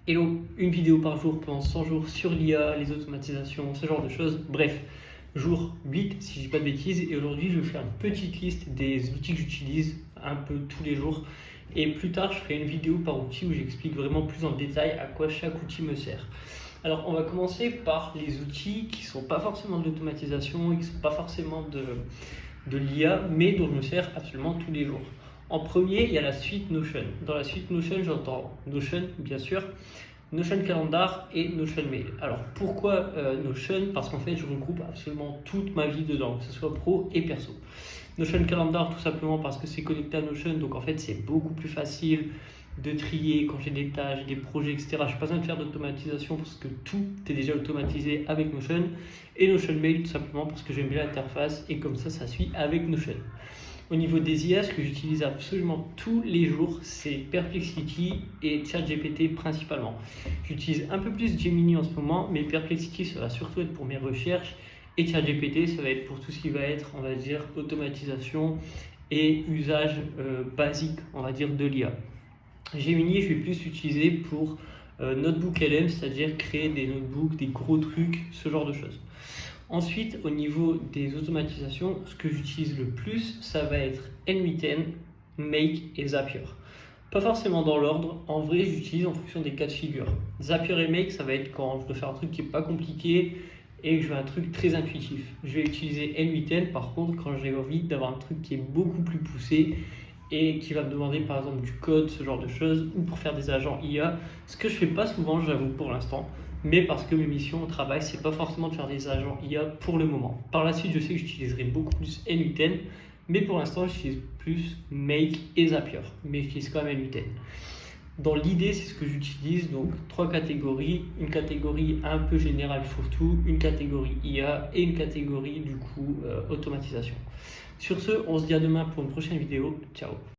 Hello, une vidéo par jour pendant 100 jours sur l'IA, les automatisations, ce genre de choses. Bref, jour 8 si je dis pas de bêtises, et aujourd'hui je vais faire une petite liste des outils que j'utilise un peu tous les jours. Et plus tard, je ferai une vidéo par outil où j'explique vraiment plus en détail à quoi chaque outil me sert. Alors, on va commencer par les outils qui ne sont pas forcément de l'automatisation et qui ne sont pas forcément de l'IA, mais dont je me sers absolument tous les jours. En premier, il y a la suite Notion. Dans la suite Notion, j'entends Notion, bien sûr, Notion Calendar et Notion Mail. Alors, pourquoi Notion? Parce qu'en fait, je regroupe absolument toute ma vie dedans, que ce soit pro et perso. Notion Calendar, tout simplement parce que c'est connecté à Notion, donc en fait, c'est beaucoup plus facile de trier quand j'ai des tâches, des projets, etc. Je n'ai pas besoin de faire d'automatisation parce que tout est déjà automatisé avec Notion. Et Notion Mail, tout simplement parce que j'aime bien l'interface et comme ça suit avec Notion. Au niveau des IA, ce que j'utilise absolument tous les jours, c'est Perplexity et ChatGPT principalement. J'utilise un peu plus Gemini en ce moment, mais Perplexity, ça va surtout être pour mes recherches. Et ChatGPT, ça va être pour tout ce qui va être, on va dire, automatisation et usage basique, on va dire, de l'IA. Gemini, je vais plus l'utiliser pour notebook LM, c'est-à-dire créer des notebooks, des gros trucs, ce genre de choses. Ensuite, au niveau des automatisations, ce que j'utilise le plus, ça va être N8N, Make et Zapier. Pas forcément dans l'ordre, en vrai j'utilise en fonction des cas de figure. Zapier et Make, ça va être quand je veux faire un truc qui n'est pas compliqué et que je veux un truc très intuitif. Je vais utiliser N8N par contre quand j'ai envie d'avoir un truc qui est beaucoup plus poussé et qui va me demander par exemple du code, ce genre de choses, ou pour faire des agents IA, ce que je fais pas souvent, j'avoue, pour l'instant, mais parce que mes missions au travail, c'est pas forcément de faire des agents IA pour le moment. Par la suite, je sais que j'utiliserai beaucoup plus N8N, mais pour l'instant, j'utilise plus Make et Zapier, mais j'utilise quand même N8N. Dans l'idée, c'est ce que j'utilise, donc 3 catégories, une catégorie un peu générale fourre-tout, une catégorie IA et une catégorie du coup automatisation. Sur ce, on se dit à demain pour une prochaine vidéo. Ciao.